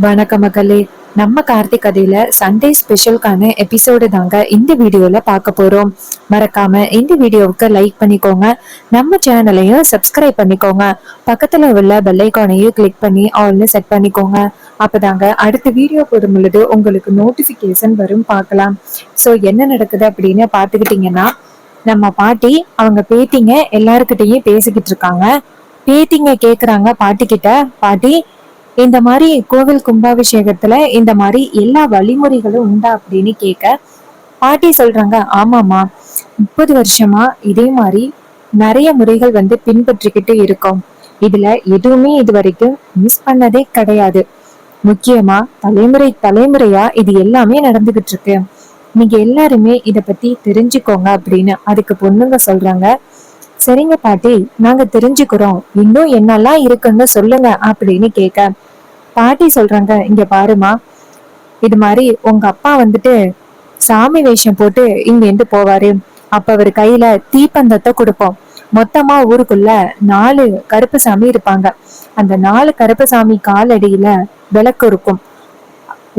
வணக்க மக்களே. நம்ம கார்த்திக் கதையில சண்டே ஸ்பெஷலுக்கான எபிசோடு தாங்க இந்த வீடியோல பார்க்க போறோம். மறக்காம இந்த வீடியோவுக்கு லைக் பண்ணிக்கோங்க, நம்ம சேனலையும் சப்ஸ்கிரைப் பண்ணிக்கோங்க, பக்கத்துல உள்ள பெல் ஐகானையும் கிளிக் பண்ணி ஆல்னு செட் பண்ணிக்கோங்க. அப்பதாங்க அடுத்த வீடியோ போடும் பொழுது உங்களுக்கு நோட்டிபிகேஷன் வரும், பார்க்கலாம். ஸோ என்ன நடக்குது அப்படின்னு பார்த்துக்கிட்டீங்கன்னா, நம்ம பாட்டி அவங்க பேத்திங்க எல்லாருக்கிட்டையும் பேசிக்கிட்டு இருக்காங்க. பேத்திங்க கேக்குறாங்க பாட்டி கிட்ட, பாட்டி இந்த மாதிரி கோவில் கும்பாபிஷேகத்துல இந்த மாதிரி எல்லா வழிமுறைகளும் உண்டா அப்படின்னு கேட்க, பாட்டி சொல்றாங்க, ஆமாமா, 30 வருஷமா இதே மாதிரி நிறைய முறைகள் பின்பற்றிக்கிட்டு இருக்கோம். இதுல எதுவுமே இது வரைக்கும் மிஸ் பண்ணதே கிடையாது. முக்கியமா தலைமுறை தலைமுறையா இது எல்லாமே நடந்துகிட்டு இருக்கு. நீங்க எல்லாருமே இத பத்தி தெரிஞ்சுக்கோங்க அப்படின்னு அதுக்கு பொண்ணுங்க சொல்றாங்க. சரிங்க பாட்டி, நாங்க தெரிஞ்சுக்கிறோம், இன்னும் என்னெல்லாம் இருக்குன்னு சொல்லுங்க அப்படின்னு கேட்க, பாட்டி சொல்றாங்க, இங்க பாருமா, இது மாதிரி உங்க அப்பா சாமி வேஷம் போட்டு இங்க இருந்து போவாரு. அப்ப அவர் கையில தீப்பந்தத்தை கொடுப்போம். மொத்தமா ஊருக்குள்ள 4 கருப்பு சாமி இருப்பாங்க. அந்த 4 கருப்பு சாமி காலடியில விளக்கு இருக்கும்.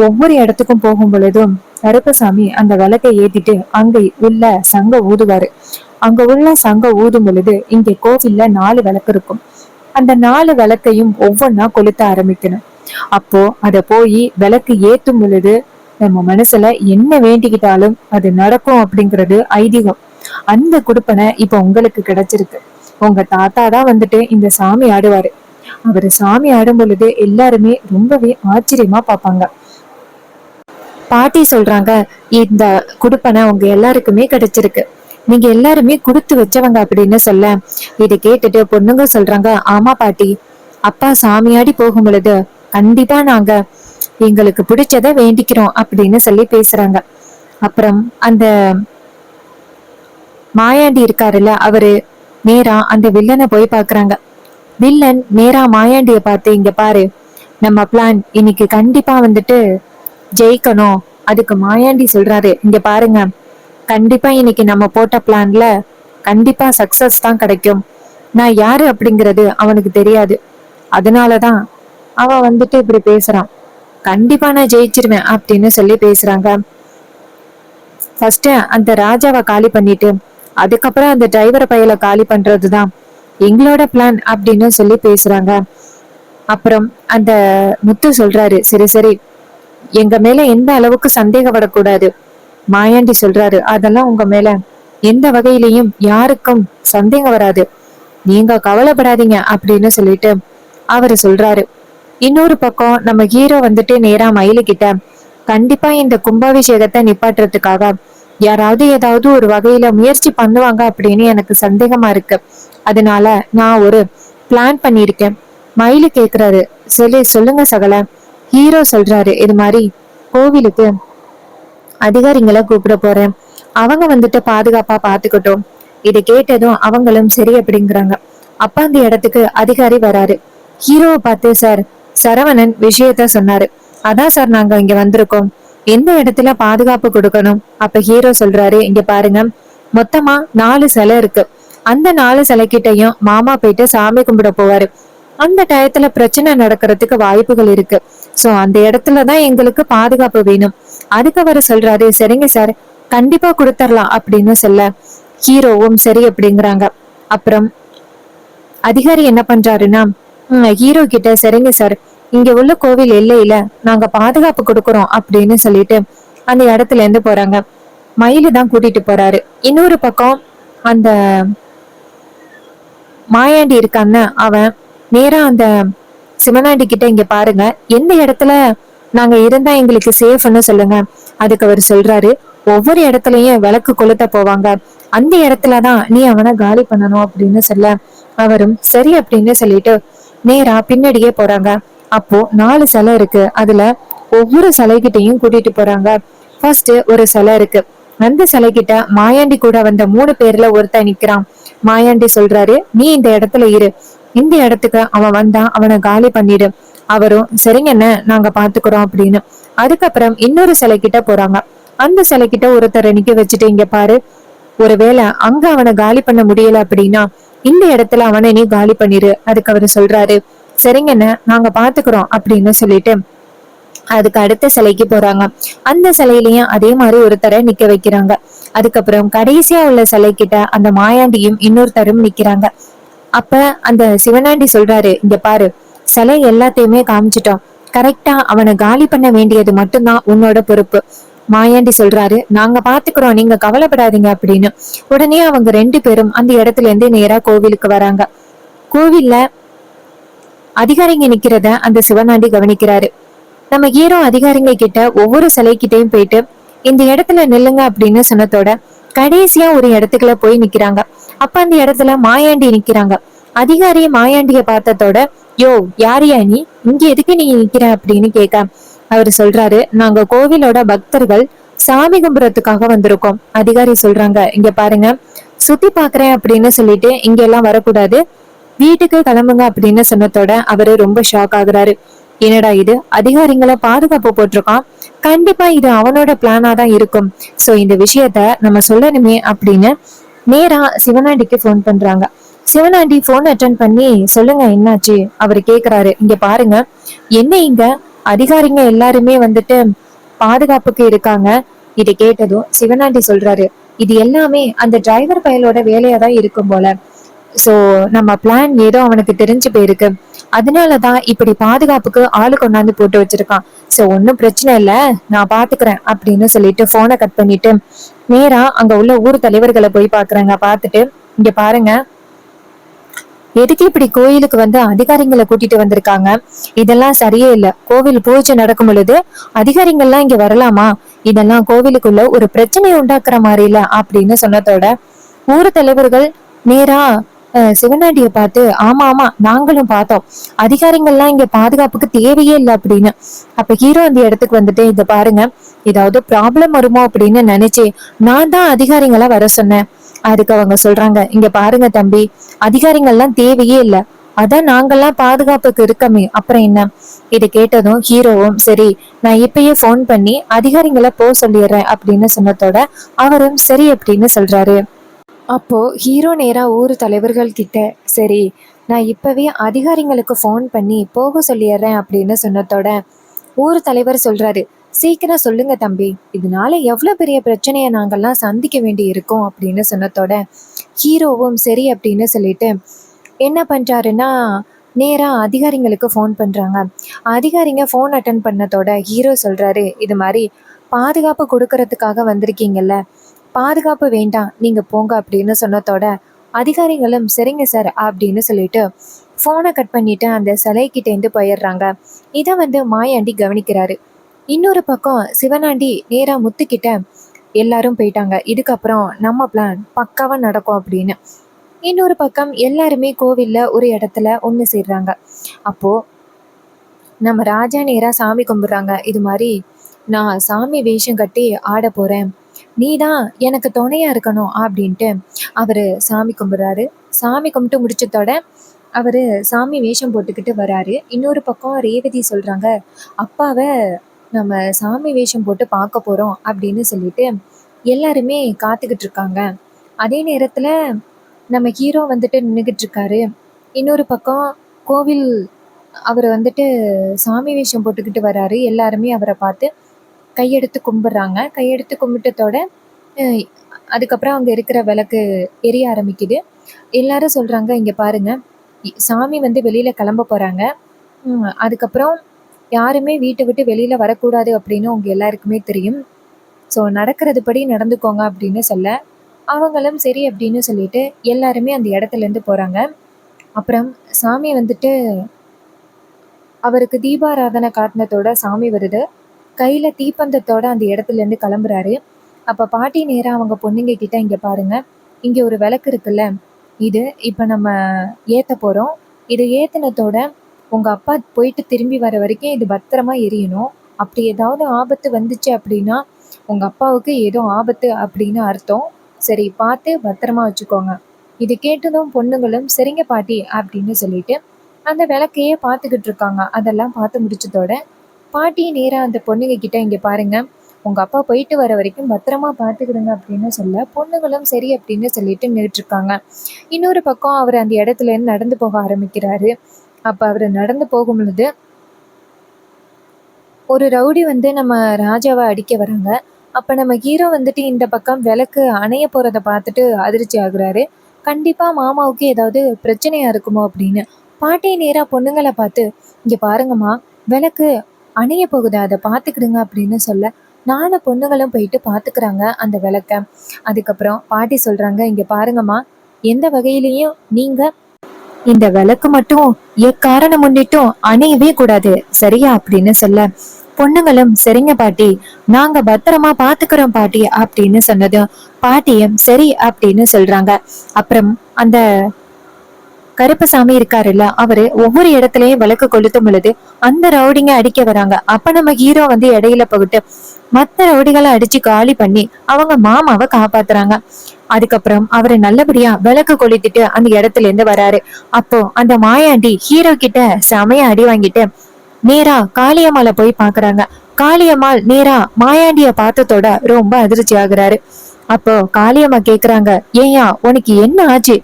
ஒவ்வொரு இடத்துக்கும் போகும் பொழுதும் கருப்பசாமி அந்த விளக்கை ஏத்திட்டு அங்க உள்ள சங்க ஊதுவாரு. அங்க உள்ள சங்க ஊதும் பொழுது இங்க கோவில்ல 4 விளக்கு இருக்கும். அந்த 4 விளக்கையும் ஒவ்வொன்னா கொளுத்த ஆரம்பிக்கணும். அப்போ அத போய் விளக்கு ஏத்தும் பொழுது நம்ம மனசுல என்ன வேண்டிக்கிட்டாலும் அது நடக்கும் அப்படிங்கிறது ஐதீகம். அந்த குடுப்பனை இப்ப உங்களுக்கு கிடைச்சிருக்கு. உங்க தாத்தா தான் இந்த சாமி ஆடுவாரு. அவரு சாமி ஆடும் பொழுது எல்லாருமே ரொம்பவே ஆச்சரியமா பார்ப்பாங்க. பாட்டி சொல்றாங்க, இந்த குடுப்பனை உங்க எல்லாருக்குமே கிடைச்சிருக்கு. நீங்க எல்லாருமே கொடுத்து வச்சவங்க அப்படின்னு சொல்ல, இதை கேட்டுட்டு பொண்ணுங்க சொல்றாங்க, ஆமா பாட்டி, அப்பா சாமியாடி போகும் பொழுது கண்டிப்பா நாங்க எங்களுக்கு பிடிச்சத வேண்டிக்கிறோம் அப்படின்னு சொல்லி பேசுறாங்க. அப்புறம் அந்த மாயாண்டி இருக்காருல்ல, அவரு நேரா அந்த வில்லனை போய் பாக்குறாங்க. வில்லன் நேரா மாயாண்டிய பார்த்து, இங்க பாரு, நம்ம பிளான் இன்னைக்கு கண்டிப்பா ஜெயிக்கணும். அதுக்கு மாயாண்டி சொல்றாரு, இங்க பாருங்க, கண்டிப்பா இன்னைக்கு நம்ம போட்ட பிளான்ல கண்டிப்பா சக்சஸ் தான் கிடைக்கும். நான் யாரு அப்படிங்கிறது அவனுக்கு தெரியாது. அதனாலதான் அவன் இப்படி பேசுறான். கண்டிப்பா நான் ஜெயிச்சிருவேன் அப்படின்னு சொல்லி பேசுறாங்க. ஃபர்ஸ்ட் அந்த ராஜாவை காலி பண்ணிட்டு அதுக்கப்புறம் அந்த டிரைவரை பையில காலி பண்றதுதான் எங்களோட பிளான் அப்படின்னு சொல்லி பேசுறாங்க. அப்புறம் அந்த முத்து சொல்றாரு, சரி சரி, எங்க மேல எந்த அளவுக்கு சந்தேகப்படக்கூடாது. மாயாண்டி சொல்றாரு, அதெல்லாம் உங்க மேல எந்த வகையிலையும் யாருக்கும் சந்தேகம் வராது, நீங்க கவலைப்படாதீங்க அப்படின்னு சொல்லிட்டு அவரு சொல்றாரு. இன்னொரு பக்கம் நம்ம ஹீரோ நேரா மயிலு கிட்ட, கண்டிப்பா இந்த கும்பாபிஷேகத்தை நிப்பாட்டுறதுக்காக யாராவது ஏதாவது ஒரு வகையில முயற்சி பண்ணுவாங்க அப்படின்னு எனக்கு சந்தேகமா இருக்கு. அதனால நான் ஒரு பிளான் பண்ணிருக்கேன். மயிலு கேக்குறாரு, சரி சொல்லுங்க சகல. ஹீரோ சொல்றாரு, இது மாதிரி கோவிலுக்கு அதிகாரிங்களை கூப்பிட போறேன். அவங்க பாதுகாப்பா பாத்துக்கட்டும். இதை கேட்டதும் அவங்களும் சரி அப்படிங்கிறாங்க. அப்ப அந்த இடத்துக்கு அதிகாரி வராரு. ஹீரோவை பார்த்து, சார், சரவணன் விஷயத்த சொன்னாரு, அதான் சார் நாங்க இங்க வந்திருக்கோம். எந்த இடத்துல பாதுகாப்பு கொடுக்கணும்? அப்ப ஹீரோ சொல்றாரு, இங்க பாருங்க, மொத்தமா 4 சிலை இருக்கு. அந்த 4 சிலைக்கிட்டையும் மாமா போயிட்டு சாமி கும்பிட போவாரு. அந்த டயத்துல பிரச்சனை நடக்கிறதுக்கு வாய்ப்புகள் இருக்கு. சோ அந்த இடத்துலதான் எங்களுக்கு பாதுகாப்பு வேணும். அதுக்கு அவர் சொல்றாரு, சரிங்க சார், கண்டிப்பா கொடுத்துடலாம் அப்படின்னு சொல்ல ஹீரோவும் சரி அப்படிங்கிறாங்க. அப்புறம் அதிகாரி என்ன பண்றாருன்னா, ஹீரோ கிட்ட, சரிங்க சார், இங்க உள்ள கோவில் எல்லையில நாங்க பாதுகாப்பு கொடுக்கறோம் அப்படின்னு சொல்லிட்டு அந்த இடத்துல இருந்து போறாங்க. மயிலு தான் கூட்டிட்டு போறாரு. இன்னொரு பக்கம் அந்த மாயாண்டி இருக்கான்னு அவன் நேரா அந்த சிவனாண்டி கிட்ட, இங்க பாருங்க, எந்த இடத்துல நாங்க இருந்தா எங்களுக்கு சேஃப்னு சொல்லுங்க. அதுக்கு அவர் சொல்றாரு, ஒவ்வொரு இடத்துலயும் விளக்கு கொளுத்த போவாங்க, அந்த இடத்துலதான் நீ அவனை காலி பண்ணணும் அப்படின்னு சொல்ல அவரும் சரி அப்படின்னு சொல்லிட்டு நேரா பின்னாடியே போறாங்க. அப்போ 4 சிலை இருக்கு. அதுல ஒவ்வொரு சிலைகிட்டையும் கூட்டிட்டு போறாங்க. ஃபர்ஸ்ட் ஒரு சிலை இருக்கு. அந்த சிலைகிட்ட மாயாண்டி கூட வந்த 3 பேர்ல ஒருத்தன் நிக்கிறான். மாயாண்டி சொல்றாரு, நீ இந்த இடத்துல இரு, இந்த இடத்துக்கு அவன் வந்தா அவனை காலி பண்ணிடு. அவரும் சரிங்கன்னு நாங்க பாத்துக்கிறோம் அப்படின்னு. அதுக்கப்புறம் இன்னொரு சிலை கிட்ட போறாங்க. அந்த சிலை கிட்ட ஒருத்தரை நிக்க வச்சுட்டு, இங்க பாரு, ஒருவேளை அங்க அவனை காலி பண்ண முடியல அப்படின்னா இந்த இடத்துல அவனை நீ காலி பண்ணிரு. அதுக்கு அவரு சொல்றாரு, சரிங்கன்னு நாங்க பாத்துக்கிறோம் அப்படின்னு சொல்லிட்டு அதுக்கு அடுத்த சிலைக்கு போறாங்க. அந்த சிலையிலயும் அதே மாதிரி ஒருத்தரை நிக்க வைக்கிறாங்க. அதுக்கப்புறம் கடைசியா உள்ள சிலை கிட்ட அந்த மாயாண்டியும் இன்னொருத்தரும் நிக்கிறாங்க. அப்ப அந்த சிவனாண்டி சொல்றாரு, இங்க பாரு, சிலை எல்லாத்தையுமே காமிச்சிட்டோம், கரெக்டா அவனை காலி பண்ண வேண்டியது மட்டும்தான் உன்னோட பொறுப்பு. மாயாண்டி சொல்றாரு, நாங்க பாத்துக்கிறோம், நீங்க கவலைப்படாதீங்க அப்படின்னு. உடனே அவங்க 2 பேரும் அந்த இடத்துல இருந்து நேரா கோவிலுக்கு வராங்க. கோவில்ல அதிகாரிங்க நிக்கிறத அந்த சிவனாண்டி கவனிக்கிறாரு. நம்ம ஹீரோ அதிகாரிங்க கிட்ட ஒவ்வொரு சிலைக்கிட்டையும் போயிட்டு இந்த இடத்துல நில்லுங்க அப்படின்னு சொன்னதோட கடைசியா ஒரு இடத்துக்குள்ள போய் நிக்கிறாங்க. அப்ப அந்த இடத்துல மாயாண்டி நிக்கிறாங்க. அதிகாரி மாயாண்டிய பார்த்ததோட, யோ யாரியா நீ, இங்க எதுக்கு நீ நிக்கிற அப்படின்னு கேட்க அவரு சொல்றாரு, நாங்க கோவிலோட பக்தர்கள், சாமி கும்புறதுக்காக வந்திருக்கோம். அதிகாரி சொல்றாங்க, இங்க பாருங்க, சுத்தி பாக்குறேன் அப்படின்னு சொல்லிட்டு இங்க எல்லாம் வரக்கூடாது, வீட்டுக்கு கிளம்புங்க அப்படின்னு சொன்னதோட அவரு ரொம்ப ஷாக் ஆகுறாரு. என்னடா இது, அதிகாரிங்களை பாதுகாப்பு போட்டிருக்கான், கண்டிப்பா இது அவனோட பிளானா தான் இருக்கும். சோ இந்த விஷயத்த நம்ம சொல்லணுமே அப்படின்னு நேரா சிவனாண்டிக்கு போன் பண்றாங்க. சிவனாண்டி போன் அட்டன் பண்ணி, சொல்லுங்க என்னாச்சு அவரு கேக்குறாரு. இங்க பாருங்க, என்ன இங்க அதிகாரிங்க எல்லாருமே வந்துட்டு பாதுகாப்புக்கு இருக்காங்க. இதை கேட்டதும் சிவனாண்டி சொல்றாரு, இது எல்லாமே அந்த டிரைவர் பயலோட வேலையா தான் இருக்கும் போல. சோ நம்ம பிளான் ஏதோ அவனுக்கு தெரிஞ்சு போயிருக்கு, அதனாலதான் இப்படி பாதுகாப்புக்கு ஆளு கொண்டாந்து போட்டு வச்சிருக்கான். சோ ஒன்னும் பிரச்சனை இல்ல, நான் பாத்துக்கிறேன் அப்படின்னு சொல்லிட்டு போனை கட் பண்ணிட்டு நேரா அங்க உள்ள ஊர் தலைவர்களை போய் பாக்குறாங்க. பாத்துட்டு, இங்க பாருங்க, எதுக்கு இப்படி கோயிலுக்கு வந்து அதிகாரிங்களை கூட்டிட்டு வந்திருக்காங்க, இதெல்லாம் சரியே இல்ல. கோவில் பூஜை நடக்கும் பொழுது அதிகாரிகள்லாம் இங்க வரலாமா, இதெல்லாம் கோவிலுக்குள்ள ஒரு பிரச்சனையை உண்டாக்குற மாதிரி இல்ல அப்படின்னு சொன்னதோட ஊர் தலைவர்கள் நேரா சிவனாண்டிய பார்த்து, ஆமா ஆமா நாங்களும் பார்த்தோம், அதிகாரிகள்லாம் இங்க பாதுகாப்புக்கு தேவையே இல்லை அப்படின்னு. அப்ப ஹீரோ அந்த இடத்துக்கு வந்துட்டு, இத பாருங்க, ஏதாவது ப்ராப்ளம் வருமோ அப்படின்னு நினைச்சே நான் தான் அதிகாரிகளை வர சொன்னேன். அதுக்கு அவங்க சொல்றாங்க, இங்க பாருங்க தம்பி, அதிகாரிகள்லாம் தேவையே இல்லை, அதான் நாங்கெல்லாம் பாதுகாப்புக்கு இருக்கமே, அப்புறம் என்ன. இதை கேட்டதும் ஹீரோவும், சரி நான் இப்பயே போன் பண்ணி அதிகாரிகளை போ சொல்லிடுறேன் அப்படின்னு சொன்னதோட அவரும் சரி அப்படின்னு சொல்றாரு. அப்போ ஹீரோ நேரா ஊர் தலைவர்கள் கிட்ட, சரி நான் இப்பவே அதிகாரிங்களுக்கு ஃபோன் பண்ணி போக சொல்லிடுறேன் அப்படின்னு சொன்னதோட ஊர் தலைவர் சொல்றாரு, சீக்கிரம் சொல்லுங்க தம்பி, இதனால எவ்வளவு பெரிய பிரச்சனையை நாங்கெல்லாம் சந்திக்க வேண்டி இருக்கோம் அப்படின்னு சொன்னதோட ஹீரோவும் சரி அப்படின்னு சொல்லிட்டு என்ன பண்றாருன்னா நேரா அதிகாரிங்களுக்கு ஃபோன் பண்றாங்க. அதிகாரிங்க ஃபோன் அட்டன் பண்ணதோட ஹீரோ சொல்றாரு, இது மாதிரி பாதுகாப்பு கொடுக்கறதுக்காக வந்திருக்கீங்கல்ல, பாதுகாப்பு வேண்டாம் நீங்க போங்க அப்படின்னு சொன்னதோட அதிகாரிகளும் சரிங்க சார் அப்படின்னு சொல்லிட்டு போனை கட் பண்ணிட்டு அந்த சிலைக்கிட்ட இருந்து போயிடுறாங்க. இதை வந்து மாயாண்டி கவனிக்கிறாரு. இன்னொரு பக்கம் சிவனாண்டி நேரா முத்துக்கிட்ட, எல்லாரும் போயிட்டாங்க, இதுக்கப்புறம் நம்ம பிளான் பக்காவா நடக்கும் அப்படின்னு. இன்னொரு பக்கம் எல்லாருமே கோவில்ல ஒரு இடத்துல ஒண்ணு சேர்றாங்க. அப்போ நம்ம ராஜா நேரா சாமி கும்பிடுறாங்க. இது மாதிரி, நான் சாமி வேஷம் கட்டி ஆட போறேன், நீ தான் எனக்கு துணையா இருக்கணும் அப்படின்ட்டு அவரு சாமி கும்பிடுறாரு. சாமி கும்பிட்டு முடிச்சதோட அவரு சாமி வேஷம் போட்டுக்கிட்டு வராரு. இன்னொரு பக்கம் ரேவதி சொல்றாங்க, அப்பாவை நம்ம சாமி வேஷம் போட்டு பார்க்க போறோம் அப்படின்னு சொல்லிட்டு எல்லாருமே காத்துக்கிட்டு இருக்காங்க. அதே நேரத்துல நம்ம ஹீரோ வந்துட்டு நின்றுகிட்டு இருக்காரு. இன்னொரு பக்கம் கோவில் அவர் வந்துட்டு சாமி வேஷம் போட்டுக்கிட்டு வராரு. எல்லாருமே அவரை பார்த்து கையெடுத்து கும்பிடுறாங்க. கையெடுத்து கும்பிட்டதோட அஹ் அதுக்கப்புறம் அங்க இருக்கிற விளக்கு எரிய ஆரம்பிக்குது. எல்லாரும் சொல்றாங்க, இங்க பாருங்க, சாமி வந்து வெளியில கிளம்ப போறாங்க. அதுக்கப்புறம் யாருமே வீட்டை விட்டு வெளியில வரக்கூடாது அப்படின்னு உங்க எல்லாருக்குமே தெரியும். ஸோ நடக்கிறது படி நடந்துக்கோங்க அப்படின்னு சொல்ல அவங்களும் சரி அப்படின்னு சொல்லிட்டு எல்லாருமே அந்த இடத்துல இருந்து போறாங்க. அப்புறம் சாமி வந்துட்டு அவருக்கு தீபாராதனை காட்டினதோட சாமி வருது. கையில தீப்பந்தத்தோட அந்த இடத்துல இருந்து கிளம்புறாரு. அப்ப பாட்டி நேரா அவங்க பொண்ணுங்க கிட்ட, இங்க பாருங்க, இங்க ஒரு விளக்கு இருக்குல்ல, இது இப்ப நம்ம ஏத்த போறோம். இது ஏத்துனதோட உங்க அப்பா போயிட்டு திரும்பி வர வரைக்கும் இது பத்திரமா எரியணும். அப்படி ஏதாவது ஆபத்து வந்துச்சு அப்படின்னா உங்க அப்பாவுக்கு ஏதோ ஆபத்து அப்படின்னு அர்த்தம். சரி பார்த்து பத்திரமா வச்சுக்கோங்க. இது கேட்டதும் பொண்ணுங்களும் சரிங்க பாட்டி அப்படின்னு சொல்லிட்டு அந்த விளக்கையே பார்த்துக்கிட்டு இருக்காங்க. அதெல்லாம் பார்த்து முடிச்சதோட பாட்டி நேரா அந்த பொண்ணுங்க கிட்ட, இங்க பாருங்க, உங்க அப்பா போயிட்டு வர வரைக்கும் பத்திரமா பார்த்துக்கிடுங்க அப்படின்னு சொல்ல பொண்ணுங்களும் சரி அப்படின்னு சொல்லிட்டு நின்றுட்டு இருக்காங்க. இன்னொரு பக்கம் அவர் அந்த இடத்துல இருந்து நடந்து போக ஆரம்பிக்கிறாரு. அப்ப அவர் நடந்து போகும் பொழுது ஒரு ரவுடி வந்து நம்ம ராஜாவை அடிக்க வராங்க. அப்ப நம்ம ஹீரோ வந்துட்டு இந்த பக்கம் விளக்கு அணைய போறத பார்த்துட்டு அதிர்ச்சி ஆகுறாரு. கண்டிப்பா மாமாவுக்கு ஏதாவது பிரச்சனையா இருக்குமோ அப்படின்னு. பாட்டி நேரா பொண்ணுங்கள பார்த்து, "இங்க பாருங்கம்மா, விளக்கு அணைய போகுது. அத பார்த்துக்கிடுங்க" அப்படின்னு சொல்ல, நானும் பொண்ணுங்களும் போயிட்டு பார்த்துக்கிறாங்க அந்த விளக்க. அதுக்கப்புறம் பாட்டி சொல்றாங்க, "இங்க பாருங்கம்மா, எந்த வகையிலயும் நீங்க இந்த விளக்கு மட்டும் எக்காரணம் முன்னிட்டும் அணையவே கூடாது, சரியா?" அப்படின்னு சொல்ல, பொண்ணுங்களும் சரிங்க பாட்டி, நாங்க பத்திரமா பாத்துக்கிறோம் பாட்டி அப்படின்னு சொன்னதும் பாட்டியும் சரி அப்படின்னு சொல்றாங்க. அப்புறம் அந்த கருப்பசாமி இருக்காருல்ல, அவரு ஒவ்வொரு இடத்துலயும் விளக்கு கொளுத்தும் பொழுது அந்த ரவுடிங்க அடிக்க வராங்க. அப்ப நம்ம ஹீரோ வந்து இடையில போயிட்டு மத்த ரவுடிகளை அடிச்சு காலி பண்ணி அவங்க மாமாவை காப்பாத்துறாங்க. அதுக்கப்புறம் அவரு நல்லபடியா விளக்கு கொளுத்திட்டு அந்த இடத்துல இருந்து வராரு. அப்போ அந்த மாயாண்டி ஹீரோ கிட்ட செமையா அடி வாங்கிட்டு நேரா காளியம்மாள போய் பாக்குறாங்க. காளியம்மாள் நேரா மாயாண்டிய பார்த்ததோட ரொம்ப அதிர்ச்சி ஆகுறாரு. அப்போ காளியம்மா கேக்குறாங்க, ஏயா உனக்கு என்ன ஆச்சு,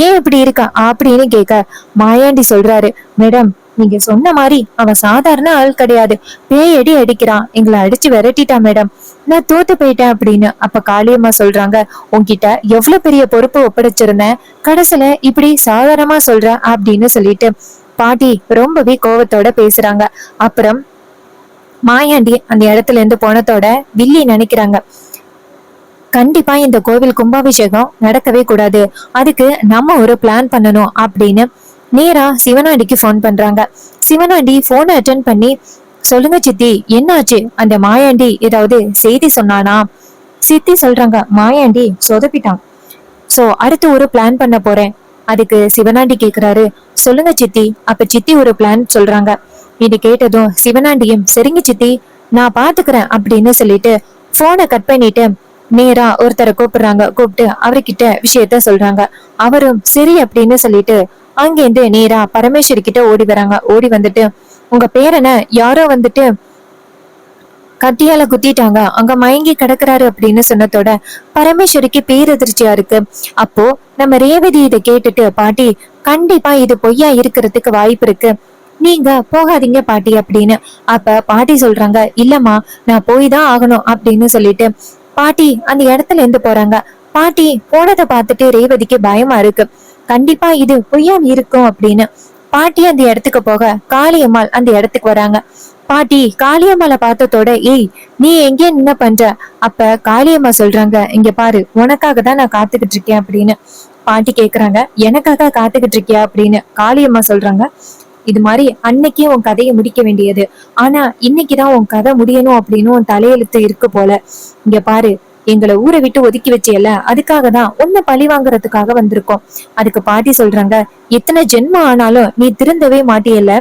ஏன் இப்படி இருக்க அப்படின்னு கேட்க, மாயாண்டி சொல்றாரு, மேடம் நீங்க சொன்ன மாதிரி அவன் சாதாரண ஆள் கிடையாது, பேயடி அடிக்கிறான், எங்களை அடிச்சு விரட்டிட்டான் மேடம், நான் தோத்து போயிட்டேன் அப்படின்னு. அப்ப காளியம்மா சொல்றாங்க, உன்கிட்ட எவ்வளவு பெரிய பொறுப்பு ஒப்படைச்சிருந்தேன், கடைசியில இப்படி சாதாரணமா சொல்ற அப்படின்னு சொல்லிட்டு பாட்டி ரொம்பவே கோவத்தோட பேசுறாங்க. அப்புறம் மாயாண்டி அந்த இடத்துல இருந்து போனதோட வில்லி நினைக்கிறாங்க, கண்டிப்பா இந்த கோவில் கும்பாபிஷேகம் நடக்கவே கூடாது, அதுக்கு நம்ம ஒரு பிளான் பண்ணணும் அப்படின்னு நேரா சிவனாண்டிக்கு போன் பண்றாங்க. சிவனாண்டி போன் அட்டன் பண்ணி, சொல்லுங்க சித்தி, என்னாச்சு, அந்த மாயாண்டி ஏதாவது செய்தி சொன்னானா? சித்தி சொல்றாங்க, மாயாண்டி சொதப்பிட்டான், சோ அடுத்து ஒரு பிளான் பண்ண போறேன். அதுக்கு சிவனாண்டி கேக்குறாரு, சொல்லுங்க சித்தி. அப்ப சித்தி ஒரு பிளான் சொல்றாங்க. இது கேட்டதும் சிவனாண்டியும் சரிங்க சித்தி நான் பாத்துக்கிறேன் அப்படின்னு சொல்லிட்டு போனை கட் பண்ணிட்டு நேரா ஒருத்தரை கூப்பிடுறாங்க. கூப்பிட்டு அவர்கிட்ட விஷயத்த சொல்றாங்க. அவரும் சரி அப்படின்னு சொல்லிட்டு அங்கேருந்து நேரா பரமேஸ்வரி கிட்ட ஓடி வராங்க. ஓடி வந்துட்டு, உங்க பேரனை யாரோ வந்துட்டு கத்தியால குத்திட்டாங்க, அங்க மயங்கி கிடக்குறாரு அப்படின்னு சொன்னதோட பரமேஸ்வரிக்கு பேரதிர்ச்சியா இருக்கு. அப்போ நம்ம ரேவதி இதை கேட்டுட்டு, பாட்டி கண்டிப்பா இது பொய்யா இருக்கிறதுக்கு வாய்ப்பு இருக்கு, நீங்க போகாதீங்க பாட்டி அப்படின்னு. அப்ப பாட்டி சொல்றாங்க, இல்லம்மா நான் போய் தான் ஆகணும் அப்படின்னு சொல்லிட்டு பாட்டி அந்த இடத்துல இருந்து போறாங்க. பாட்டி போனதை பார்த்துட்டு ரேவதிக்கு பயமா இருக்கு, கண்டிப்பா இது பொய்யா இருக்கும் அப்படின்னு. பாட்டி அந்த இடத்துக்கு போக காளியம்மாள் அந்த இடத்துக்கு வராங்க. பாட்டி காளியம்மாளை பார்த்ததோட, ஏய் நீ எங்கே என்ன பண்ற? அப்ப காளியம்மா சொல்றாங்க, இங்க பாரு உனக்காக தான் நான் காத்துக்கிட்டு இருக்கேன் அப்படின்னு. பாட்டி கேக்குறாங்க, எனக்காக காத்துக்கிட்டு இருக்கியா அப்படின்னு. காளியம்மா சொல்றாங்க, இது மாதிரி அன்னைக்கே உன் கதையை முடிக்க வேண்டியது, ஆனா இன்னைக்குதான் உன் கதை முடியணும் அப்படின்னு உன் தலையெழுத்து இருக்கு போல. இங்க பாரு, எங்களை ஊரை விட்டு ஒதுக்கி வச்சியல, அதுக்காக தான் உன்னை பழி வாங்குறதுக்காக வந்திருக்கோம். அதுக்கு பாட்டி சொல்றாங்க, எத்தனை ஜென்மம் ஆனாலும் நீ திருந்தவே மாட்டியல்ல,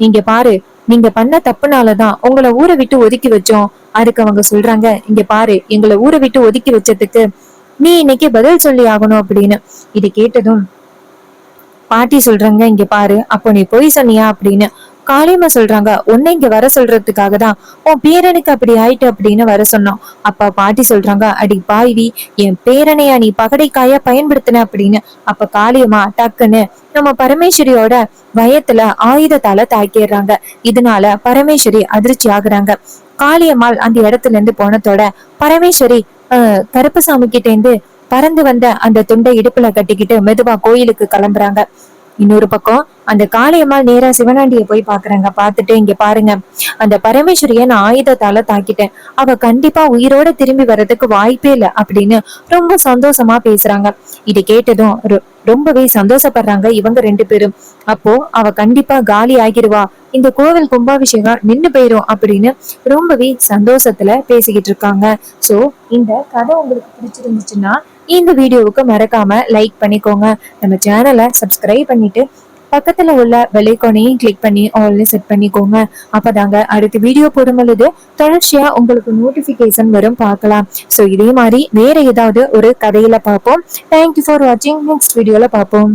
இங்க பாரு நீங்க பண்ண தப்புனாலதான் உங்களை ஊரை விட்டு ஒதுக்கி வச்சோம். அதுக்கு அவங்க சொல்றாங்க, இங்க பாரு எங்களை ஊரை விட்டு ஒதுக்கி வச்சதுக்கு நீ இன்னைக்கு பதில் சொல்லி ஆகணும் அப்படின்னு. இது கேட்டதும் பாட்டி சொல்றாங்க, இங்க பாரு அப்போ நீ பொய் சொன்னியா அப்படின்னு. காளியம்மா சொல்றாங்க, உன்னை இங்க வர சொல்றதுக்காக தான் உன் பேரனுக்கு அப்படி ஆயிட்டு அப்படின்னு வர சொன்னோம். அப்ப பாட்டி சொல்றாங்க, அடி பாய்வி, என் பேரனையா நீ பகடைக்காயா பயன்படுத்தின அப்படின்னு. அப்ப காளியம்மா டக்குன்னு நம்ம பரமேஸ்வரியோட வயத்துல ஆயுதத்தால தாக்கிடுறாங்க. இதனால பரமேஸ்வரி அதிர்ச்சி ஆகுறாங்க. காளியம்மாள் அந்த இடத்துல இருந்து போனதோட பரமேஸ்வரி கருப்பசாமி கிட்ட இருந்து பறந்து வந்த அந்த துண்டை இடுப்புல கட்டிக்கிட்டு மெதுவா கோயிலுக்கு கிளம்புறாங்க. இன்னொரு பக்கம் அந்த காளியம்மாள் நேரா சிவனாண்டிய போய் பாக்குறாங்க. பாத்துட்டு, இங்க பாருங்க அந்த பரமேஸ்வரிய நான் ஆயுதத்தால தாக்கிட்டேன், அவ கண்டிப்பா உயிரோட திரும்பி வர்றதுக்கு வாய்ப்பே இல்லை அப்படின்னு ரொம்ப சந்தோஷமா பேசுறாங்க. இது கேட்டதும் ரொம்பவே சந்தோஷப்படுறாங்க இவங்க ரெண்டு பேரும். அப்போ அவ கண்டிப்பா காலி ஆகிருவா, இந்த கோவில் கும்பாபிஷேகம் நின்னு போயிரும் அப்படின்னு ரொம்பவே சந்தோஷத்துல பேசிக்கிட்டு இருக்காங்க. சோ இந்த கதை உங்களுக்கு பிடிச்சிருந்துச்சுன்னா இந்த வீடியோவுக்கு மறக்காம லைக் பண்ணிக்கோங்க. நம்ம சேனலை சப்ஸ்கிரைப் பண்ணிட்டு பக்கத்துல உள்ள பெல் ஐகானையும் கிளிக் பண்ணி ஆல்னு செட் பண்ணிக்கோங்க. அப்பதாங்க அடுத்த வீடியோ போடும் பொழுது தொடர்ச்சியா உங்களுக்கு நோட்டிபிகேஷன் வரும், பார்க்கலாம். ஸோ இதே மாதிரி வேற ஏதாவது ஒரு கதையில பார்ப்போம். தேங்க்யூ ஃபார் வாட்சிங். நெக்ஸ்ட் வீடியோல பார்ப்போம்.